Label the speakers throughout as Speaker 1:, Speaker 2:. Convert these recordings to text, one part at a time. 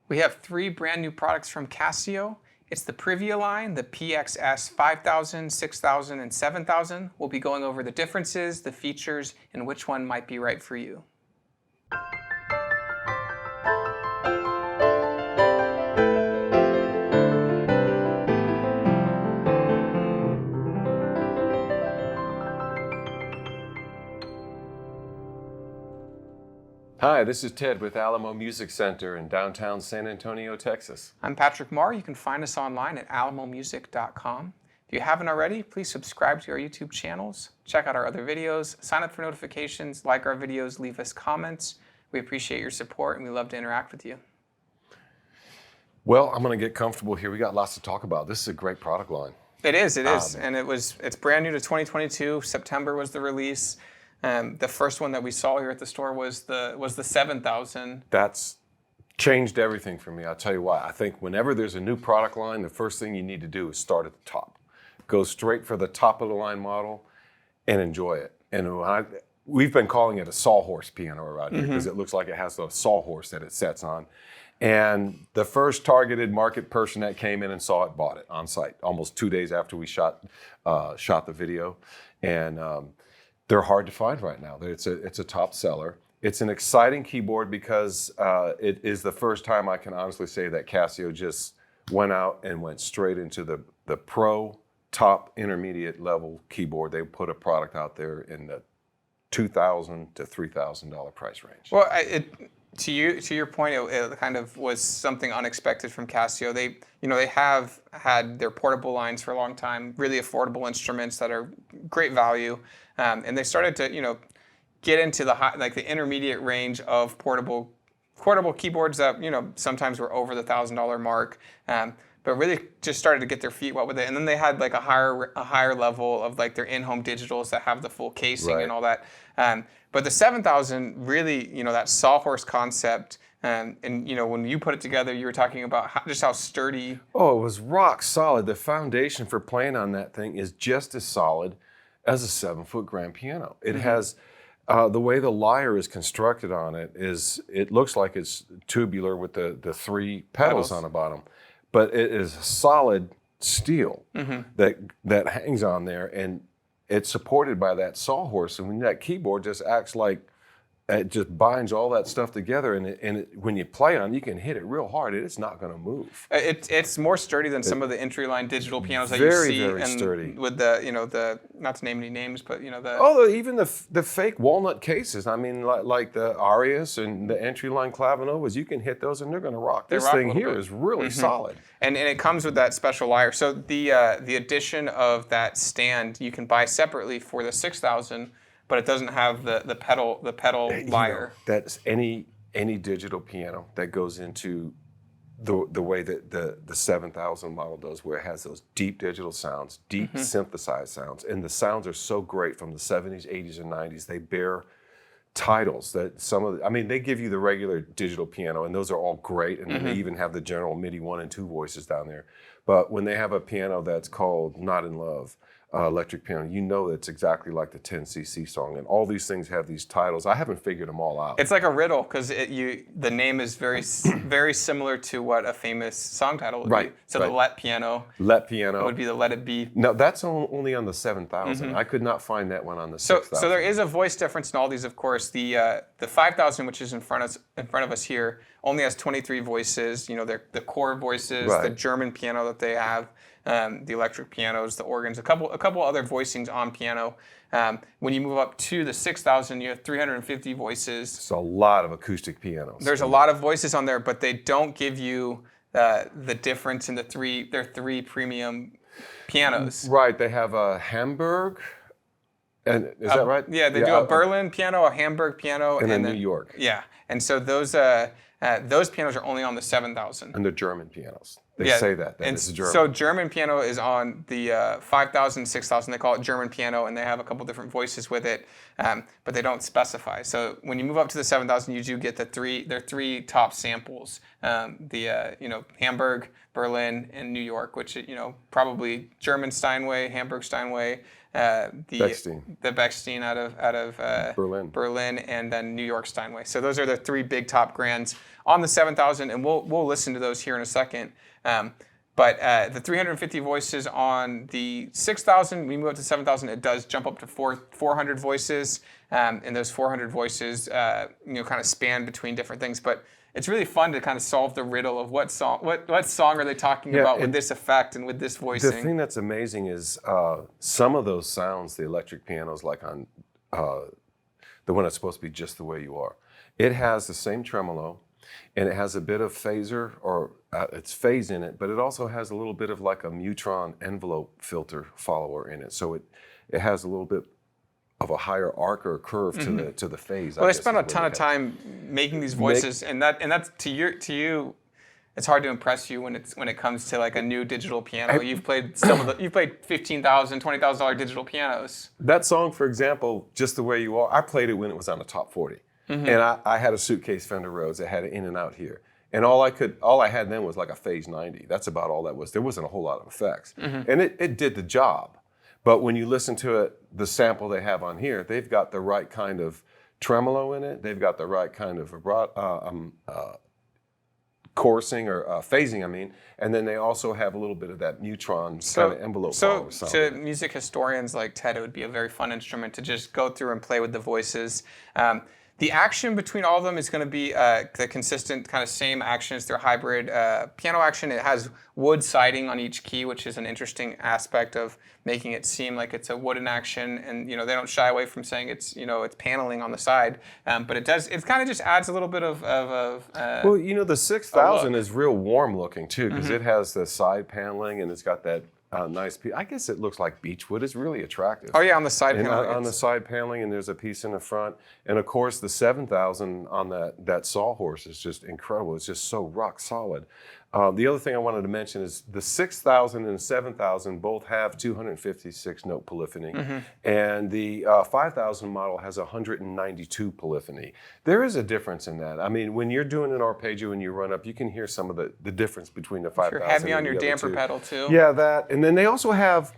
Speaker 1: We have 3 brand new products from Casio. It's the Privia line, the PX-S5000, 6000, and 7000. We'll be going over the differences, the features, and which one might be right for you.
Speaker 2: Hi, this is Ted with Alamo Music Center in downtown San Antonio, Texas.
Speaker 1: I'm Patrick Marr. You can find us online at alamomusic.com. If you haven't already, please subscribe to our YouTube channels, check out our other videos, sign up for notifications, like our videos, leave us comments. We appreciate your support and we love to interact with you.
Speaker 2: Well, I'm going to get comfortable here. We got lots to talk about. This is a great product line.
Speaker 1: It is. And it's brand new to 2022. September was the release. The first one that we saw here at the store was the 7000.
Speaker 2: That's changed everything for me. I'll tell you why. I think whenever there's a new product line, the first thing you need to do is start at the top. Go straight for the top of the line model and enjoy it. And we've been calling it a sawhorse piano around here because it looks like it has a sawhorse that it sets on. And the first targeted market person that came in and saw it bought it on site almost 2 days after we shot the video. And they're hard to find right now. It's a top seller. It's an exciting keyboard because it is the first time I can honestly say that Casio just went out and went straight into the pro, top, intermediate level keyboard. They put a product out there in the $2,000 to $3,000 price range.
Speaker 1: Well, to your point, it kind of was something unexpected from Casio. They have had their portable lines for a long time, really affordable instruments that are great value, and they started to get into the intermediate range of portable keyboards that sometimes were over the $1,000 mark, but really just started to get their feet wet with it. And then they had like a higher level of like their in-home digitals that have the full casing and all that. But the 7000 really, that sawhorse concept, and when you put it together, you were talking about just how sturdy.
Speaker 2: Oh, it was rock solid. The foundation for playing on that thing is just as solid as a 7-foot grand piano. It has the way the lyre is constructed on it it looks like it's tubular with the 3 pedals on the bottom, but it is solid steel that hangs on there, and it's supported by that sawhorse. And when that keyboard just acts like it just binds all that stuff together, and when you play on, you can hit it real hard. It's not going to move.
Speaker 1: It's more sturdy than some of the entry line digital pianos that you see.
Speaker 2: Very sturdy.
Speaker 1: With the not to name any names, but
Speaker 2: even the fake walnut cases. I mean, like the Arias and the entry line Clavinovas, you can hit those and they're going to rock. This thing here is really solid.
Speaker 1: And it comes with that special lyre. So the addition of that stand you can buy separately for the 6000. But it doesn't have the pedal lyre.
Speaker 2: That's any digital piano that goes into the way that the 7000 model does, where it has those deep digital sounds, deep synthesized sounds, and the sounds are so great from the 70s, 80s, and 90s. They bear titles that they give you the regular digital piano, and those are all great, and they even have the general MIDI 1 and 2 voices down there. But when they have a piano that's called Not in Love, electric piano, it's exactly like the 10cc song, and all these things have these titles. I haven't figured them all out.
Speaker 1: It's like a riddle because the name is very very similar to what a famous song title would be. So the Let Piano would be the Let It Be.
Speaker 2: No, that's only on the 7000. I could not find that one on the 6000.
Speaker 1: So there is a voice difference in all these, of course. The 5000, which is in front of us here, only has 23 voices. The core voices, the German piano that they have. The electric pianos, the organs, a couple other voicings on piano. When you move up to the 6000, you have 350 voices.
Speaker 2: It's a lot of acoustic pianos.
Speaker 1: There's a lot of voices on there, but they don't give you the difference in their three premium pianos.
Speaker 2: Pianos. They have a Hamburg, and is that right?
Speaker 1: Yeah, they do a Berlin piano, a Hamburg piano,
Speaker 2: and then New York.
Speaker 1: Yeah, and so those pianos are only on the 7000.
Speaker 2: And they're German pianos. They say that it's German.
Speaker 1: So German piano is on the 5000, 6000. They call it German piano, and they have a couple different voices with it, but they don't specify. So when you move up to the 7000, you do get their 3 top samples: Hamburg, Berlin, and New York, which probably German Steinway, Hamburg Steinway, the Bechstein out of Berlin, and then New York Steinway. So those are the three big top brands on the 7000, and we'll listen to those here in a second. But the 350 voices on the 6000, we move up to 7000, it does jump up to 400 voices, and those 400 voices, kind of span between different things. But it's really fun to kind of solve the riddle of what song are they talking about with this effect and with this voicing.
Speaker 2: The thing that's amazing is some of those sounds, the electric pianos, like on the one that's supposed to be Just the Way You Are, it has the same tremolo, and it has a bit of phaser, or it's phase in it, but it also has a little bit of like a Mutron envelope filter follower in it. So it has a little bit of a higher arc or curve to the phase.
Speaker 1: Well, I spent a ton of time making these voices, and that's to you. It's hard to impress you when it comes to like a new digital piano. You've played you've played $15,000, $20,000 digital pians.
Speaker 2: That song, for example, Just the Way You Are, I played it when it was on the top 40, and I had a suitcase Fender Rhodes that had it in and out here, and all I had then was like a phase 90. That's about all that was. There wasn't a whole lot of effects, and it did the job. But when you listen to it, the sample they have on here, they've got the right kind of tremolo in it. They've got the right kind of chorusing or phasing, I mean. And then they also have a little bit of that Mutron kind of envelope.
Speaker 1: So to music historians like Ted, it would be a very fun instrument to just go through and play with the voices. The action between all of them is going to be the consistent kind of same action as their hybrid piano action. It has wood siding on each key, which is an interesting aspect of making it seem like it's a wooden action. And they don't shy away from saying it's paneling on the side, but it kind of just adds a little bit of
Speaker 2: well, the 6000 is real warm looking too, because it has the side paneling and it's got that nice piece. I guess it looks like beechwood. It's really attractive.
Speaker 1: Oh yeah, on the side paneling.
Speaker 2: On the side paneling, and there's a piece in the front. And of course, the 7000 on that sawhorse is just incredible. It's just so rock solid. The other thing I wanted to mention is the 6000 and 7000 both have 256 note polyphony, and the 5000 model has 192 polyphony. There is a difference in that. I mean, when you're doing an arpeggio and you run up, you can hear some of the difference between the 5000
Speaker 1: You're heavy on your
Speaker 2: the
Speaker 1: damper
Speaker 2: two.
Speaker 1: pedal too.
Speaker 2: Yeah, that. And then they also have,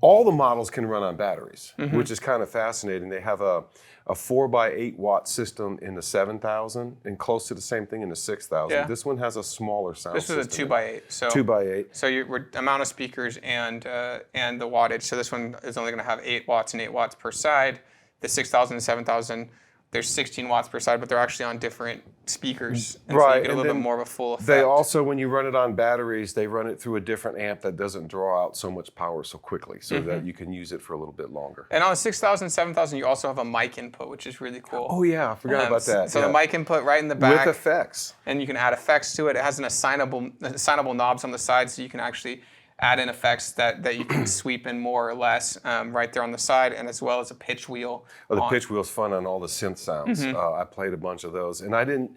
Speaker 2: all the models can run on batteries, which is kind of fascinating. They have a 4x8 watt system in the 7000 and close to the same thing in the 6000.
Speaker 1: Yeah.
Speaker 2: This one has a smaller sound
Speaker 1: This is
Speaker 2: system.
Speaker 1: a 2x8. So
Speaker 2: 2x8.
Speaker 1: So amount of speakers and the wattage. So this one is only going to have 8 watts and 8 watts per side. The 6000 and 7000, there's 16 watts per side, but they're actually on different speakers. And so you get a little bit more of a full effect.
Speaker 2: They also, when you run it on batteries, they run it through a different amp that doesn't draw out so much power so quickly, so that you can use it for a little bit longer.
Speaker 1: And on the 6000, 7000, you also have a mic input, which is really cool.
Speaker 2: Oh yeah, I forgot about that.
Speaker 1: So the mic input right in the back.
Speaker 2: With effects.
Speaker 1: And you can add effects to it. It has an assignable knobs on the side, so you can actually add in effects that you can sweep in more or less right there on the side, and as well as a pitch wheel.
Speaker 2: Oh, the pitch wheel's fun on all the synth sounds. I played a bunch of those, and I didn't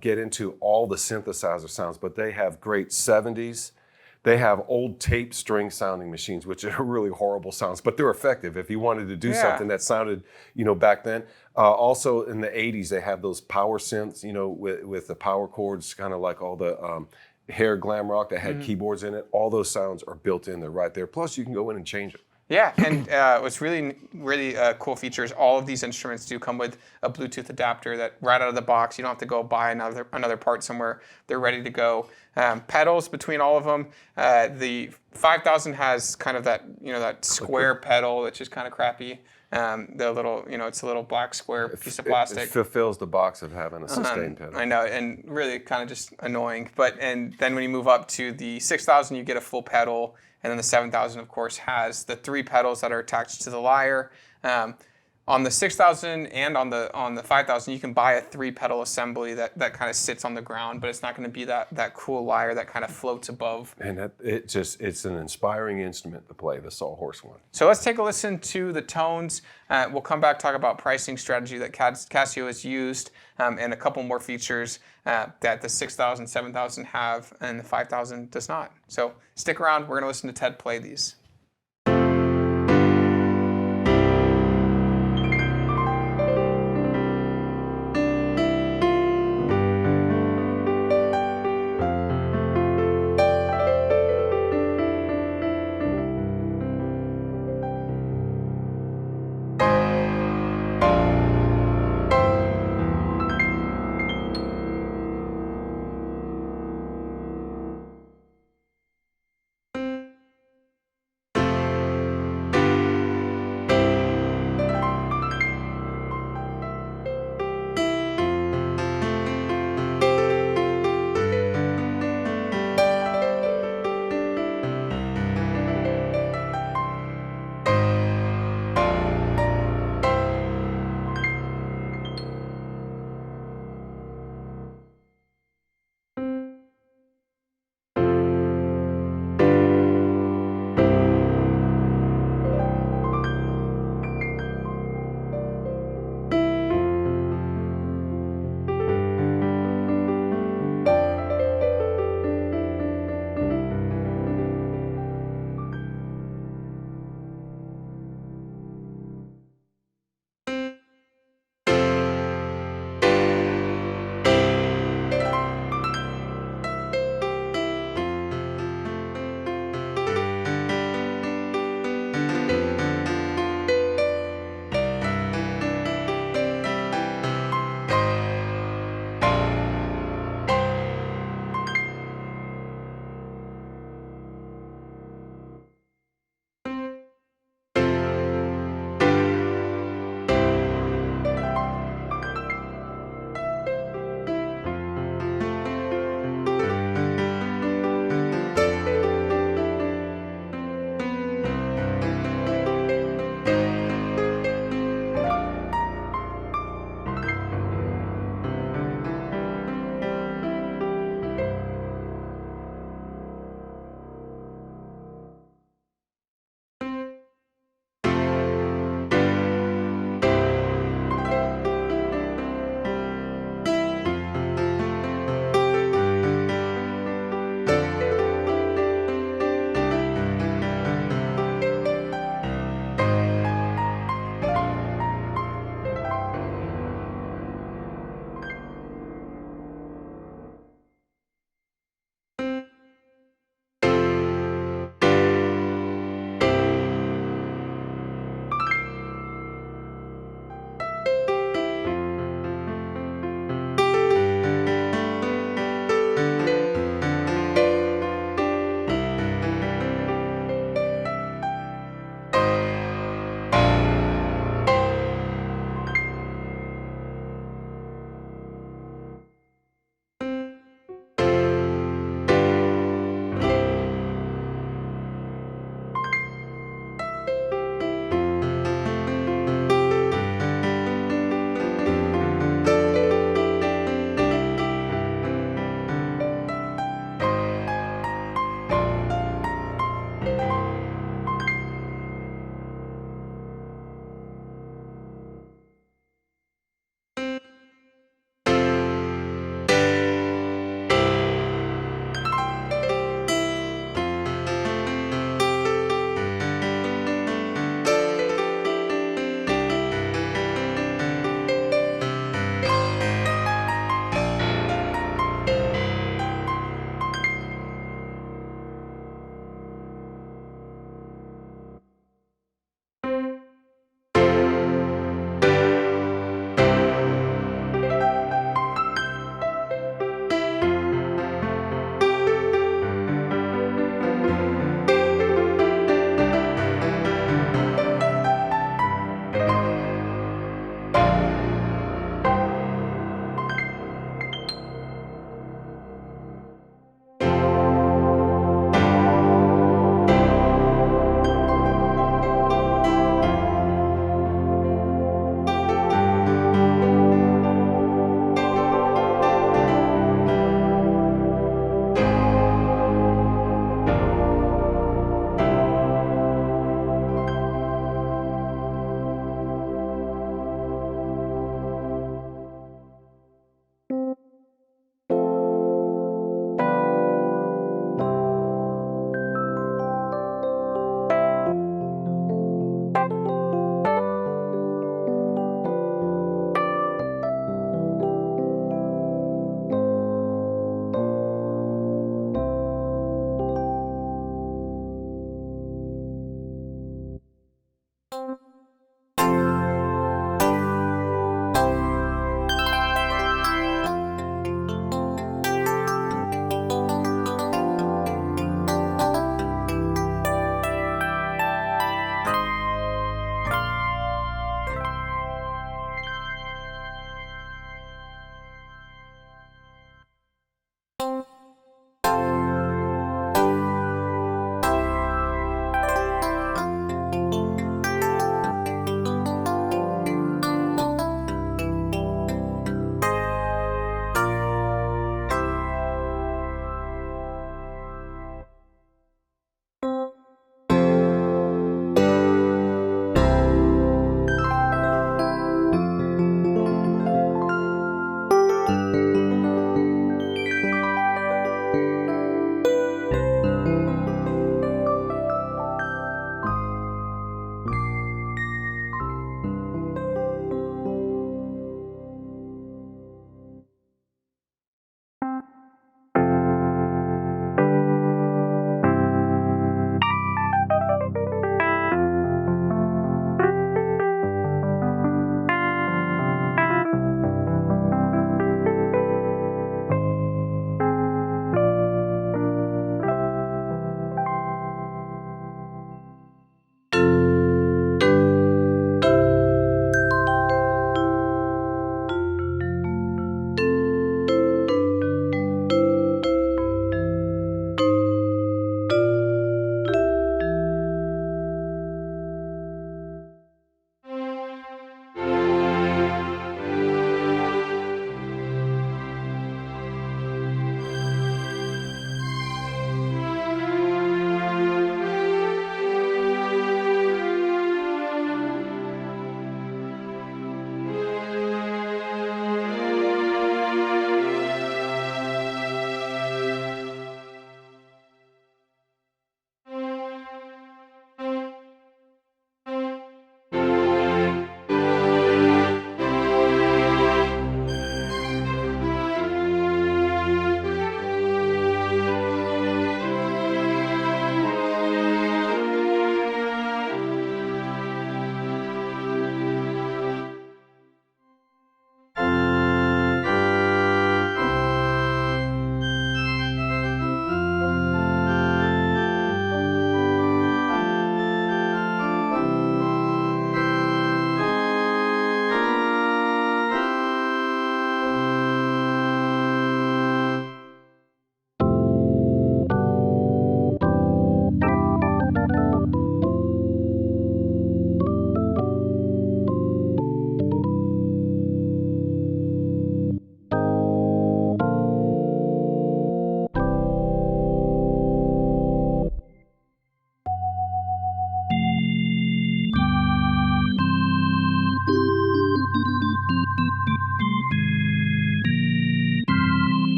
Speaker 2: get into all the synthesizer sounds, but they have great 70s. They have old tape string sounding machines, which are really horrible sounds, but they're effective if you wanted to do something that sounded, back then. Also in the 80s, they have those power synths, with the power chords, kind of like all the hair glam rock that had keyboards in it. All those sounds are built in there right there. Plus, you can go in and change it.
Speaker 1: Yeah, and what's really cool features, all of these instruments do come with a Bluetooth adapter that right out of the box, you don't have to go buy another part somewhere. They're ready to go. Pedals between all of them. The 5000 has kind of that square pedal, which is kind of crappy. The little, it's a little black square piece of plastic.
Speaker 2: It fulfills the box of having a sustain pedal.
Speaker 1: I know, and really kind of just annoying. And then when you move up to the 6000, you get a full pedal. And then the 7000, of course, has the 3 pedals that are attached to the lyre. On the 6000 and on the 5000, you can buy a 3-pedal assembly that kind of sits on the ground, but it's not going to be that cool lyre that kind of floats above.
Speaker 2: And it's an inspiring instrument to play, the Sawhorse one.
Speaker 1: So let's take a listen to the tones. We'll come back, talk about pricing strategy that Casio has used, and a couple more features that the 6000, 7000 have and the 5000 does not. So stick around. We're going to listen to Ted play these.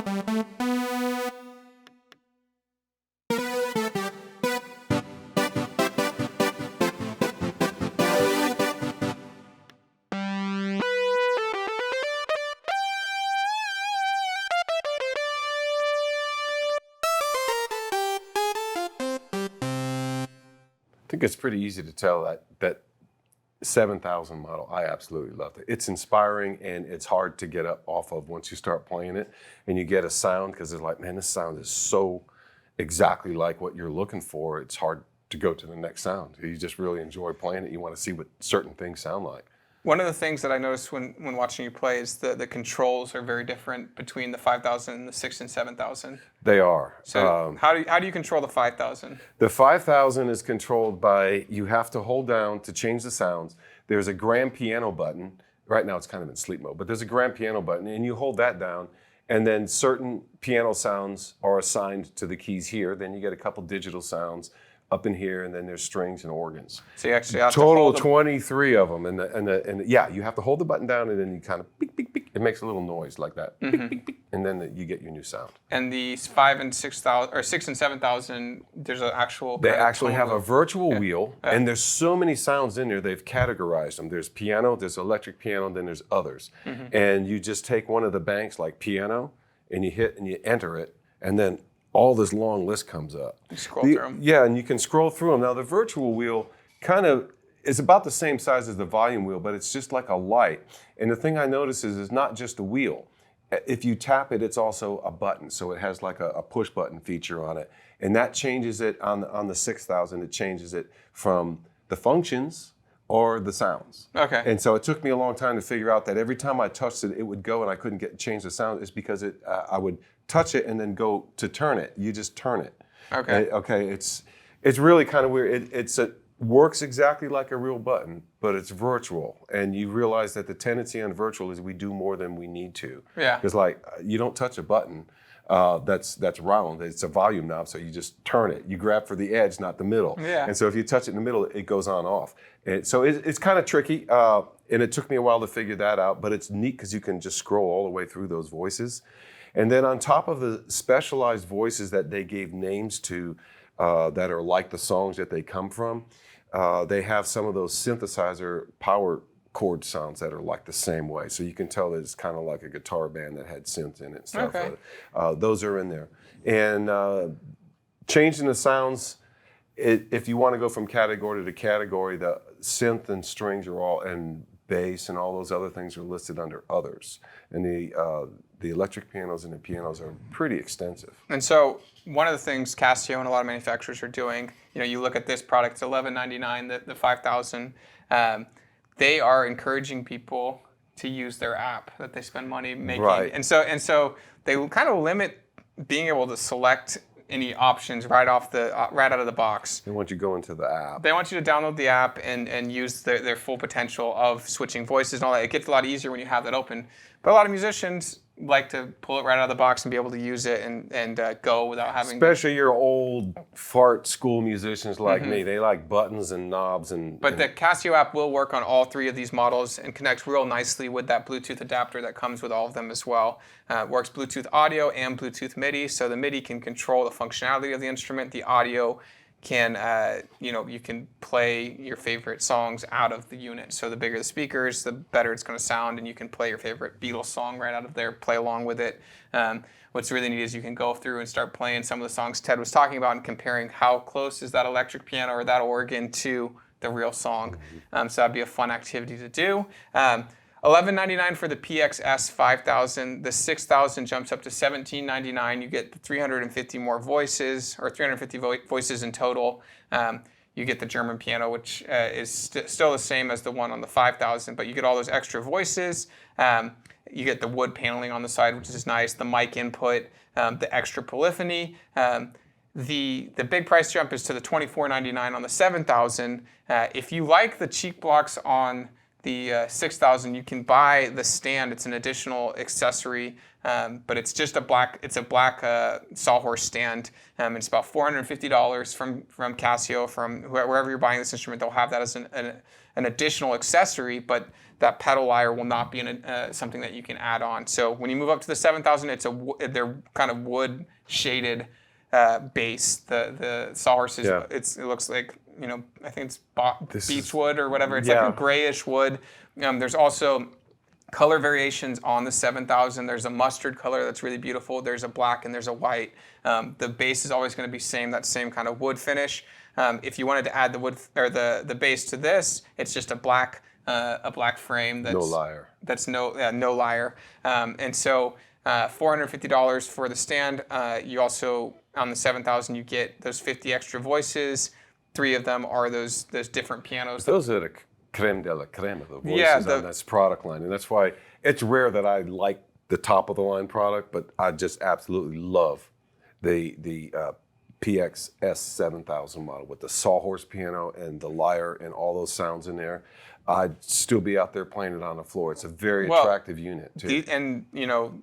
Speaker 2: I think it's pretty easy to tell that 7000 model, I absolutely loved it. It's inspiring and it's hard to get up off of once you start playing it and you get a sound, because it's like, man, this sound is so exactly like what you're looking for. It's hard to go to the next sound. You just really enjoy playing it. You want to see what certain things sound like.
Speaker 1: One of the things that I noticed when watching you play is the controls are very different between the 5000 and the 6000 and 7000.
Speaker 2: They are.
Speaker 1: So how do you control the 5000?
Speaker 2: The 5000 is controlled by, you have to hold down to change the sounds. There's a grand piano button. Right now it's kind of in sleep mode, but there's a grand piano button and you hold that down and then certain piano sounds are assigned to the keys here. Then you get a couple digital sounds up in here, and then there's strings and organs.
Speaker 1: So you actually have
Speaker 2: total
Speaker 1: to
Speaker 2: 23 of them, and yeah, you have to hold the button down, and then you kind of beep beep beep. It makes a little noise like that, beep, beep, beep, and then you get your new sound.
Speaker 1: And the 5 and 6000 or 6 and 7000, there's an actual.
Speaker 2: They actually have a virtual wheel, and there's so many sounds in there. They've categorized them. There's piano, there's electric piano, and then there's others. And you just take one of the banks like piano, and you hit and you enter it, and then all this long list comes up.
Speaker 1: You scroll through them.
Speaker 2: Yeah, and you can scroll through them. Now, the virtual wheel kind of is about the same size as the volume wheel, but it's just like a light. And the thing I notice is it's not just a wheel. If you tap it, it's also a button. So it has like a push button feature on it. And that changes it on the 6000. It changes it from the functions or the sounds.
Speaker 1: Okay.
Speaker 2: And so it took me a long time to figure out that every time I touched it, it would go and I couldn't change the sound. It's because I would touch it and then go to turn it. You just turn it.
Speaker 1: Okay.
Speaker 2: Okay. It's really kind of weird. It works exactly like a real button, but it's virtual. And you realize that the tendency on virtual is we do more than we need to.
Speaker 1: Yeah.
Speaker 2: Because like you don't touch a button that's round. It's a volume knob, so you just turn it. You grab for the edge, not the middle.
Speaker 1: Yeah.
Speaker 2: And so if you touch it in the middle, it goes on off. And so it's kind of tricky. And it took me a while to figure that out, but it's neat because you can just scroll all the way through those voices. And then on top of the specialized voices that they gave names to that are like the songs that they come from, they have some of those synthesizer power chord sounds that are like the same way. So you can tell that it's kind of like a guitar band that had synth in it and stuff.
Speaker 1: Okay.
Speaker 2: Those are in there. And changing the sounds, if you want to go from category to category, the synth and strings are all, and bass and all those other things are listed under others. And the electric pianos and the pianos are pretty extensive.
Speaker 1: And so one of the things Casio and a lot of manufacturers are doing, you look at this product, it's $1199, the 5000. They are encouraging people to use their app that they spend money making.
Speaker 2: Right.
Speaker 1: And so they kind of limit being able to select any options right out of the box.
Speaker 2: They want you to go into the app.
Speaker 1: They want you to download the app and use their full potential of switching voices and all that. It gets a lot easier when you have that open. But a lot of musicians like to pull it right out of the box and be able to use it and go without having.
Speaker 2: Especially your old fart school musicians like me. They like buttons and knobs and.
Speaker 1: But the Casio app will work on all three of these models and connects real nicely with that Bluetooth adapter that comes with all of them as well. Works Bluetooth audio and Bluetooth MIDI, so the MIDI can control the functionality of the instrument. The audio can, you can play your favorite songs out of the unit. So the bigger the speakers, the better it's going to sound, and you can play your favorite Beatles song right out of there, play along with it. What's really neat is you can go through and start playing some of the songs Ted was talking about and comparing how close is that electric piano or that organ to the real song. So that'd be a fun activity to do. $1199 for the PX-S5000. The 6000 jumps up to $1799. You get 350 more voices, or 350 voices in total. You get the German piano, which is still the same as the one on the 5000, but you get all those extra voices. You get the wood paneling on the side, which is nice. The mic input, the extra polyphony. The big price jump is to the $2499 on the 7000. If you like the cheek blocks on the 6000, you can buy the stand. It's an additional accessory, but it's just a black sawhorse stand. It's about $450 from Casio, from wherever you're buying this instrument. They'll have that as an additional accessory, but that pedal lyre will not be something that you can add on. So when you move up to the 7000, they're kind of wood shaded bass. The sawhorse is it looks like, you know, I think it's beechwood or whatever. It's like a grayish wood. There's also color variations on the 7000. There's a mustard color that's really beautiful. There's a black and there's a white. The bass is always going to be that same kind of wood finish. If you wanted to add the wood or the bass to this, it's just a black frame. That's
Speaker 2: no lyre.
Speaker 1: That's no lyre. And so $450 for the stand. You also on the 7000 you get those 50 extra voices. 3 of them are those different pianos.
Speaker 2: Those are the creme de la creme of the voices on this product line, and that's why it's rare that I like the top of the line product, but I just absolutely love the PX-S7000 model with the sawhorse piano and the lyre and all those sounds in there. I'd still be out there playing it on the floor. It's a very attractive unit too.
Speaker 1: And you know,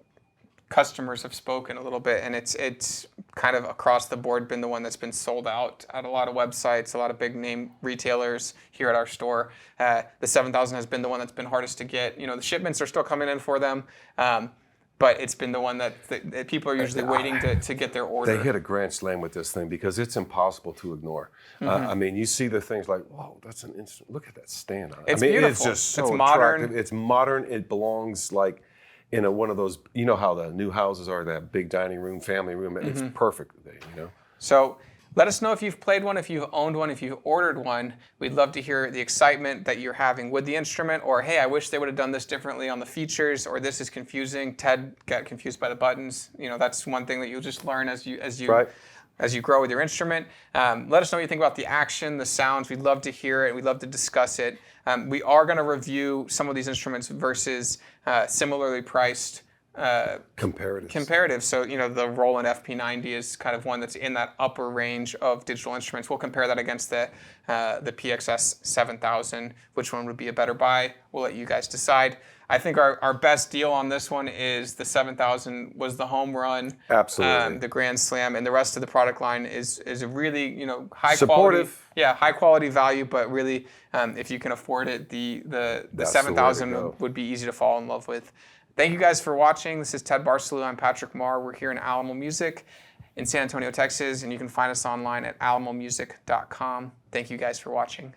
Speaker 1: customers have spoken a little bit, and it's kind of across the board been the one that's been sold out at a lot of websites, a lot of big name retailers here at our store. The 7000 has been the one that's been hardest to get. You know, the shipments are still coming in for them, but it's been the one that people are usually waiting to get their order.
Speaker 2: They hit a grand slam with this thing because it's impossible to ignore. I mean, you see the things like, whoa, that's an instrument. Look at that stand on it.
Speaker 1: It's
Speaker 2: beautiful.
Speaker 1: It's
Speaker 2: just so
Speaker 1: it's modern.
Speaker 2: attractive. It's modern. It belongs like in one of those, you know how the new houses are, that big dining room, family room. It's perfect, you know.
Speaker 1: So let us know if you've played one, if you've owned one, if you've ordered one. We'd love to hear the excitement that you're having with the instrument, or hey, I wish they would have done this differently on the features, or this is confusing. Ted got confused by the buttons. You know, that's one thing that you'll just learn as you grow with your instrument. Let us know what you think about the action, the sounds. We'd love to hear it. We'd love to discuss it. We are going to review some of these instruments versus similarly priced comparatives. So, you know, the Roland FP90 is kind of one that's in that upper range of digital instruments. We'll compare that against the PX-S7000. Which one would be a better buy? We'll let you guys decide. I think our best deal on this one is the 7000 was the home run.
Speaker 2: Absolutely.
Speaker 1: The grand slam, and the rest of the product line is a really, you know,
Speaker 2: supportive.
Speaker 1: High quality value, but really, if you can afford it, the 7000 would be easy to fall in love with. Thank you guys for watching. This is Ted Barcelou. I'm Patrick Marr. We're here in Alamo Music in San Antonio, Texas, and you can find us online at alamomusic.com. Thank you guys for watching.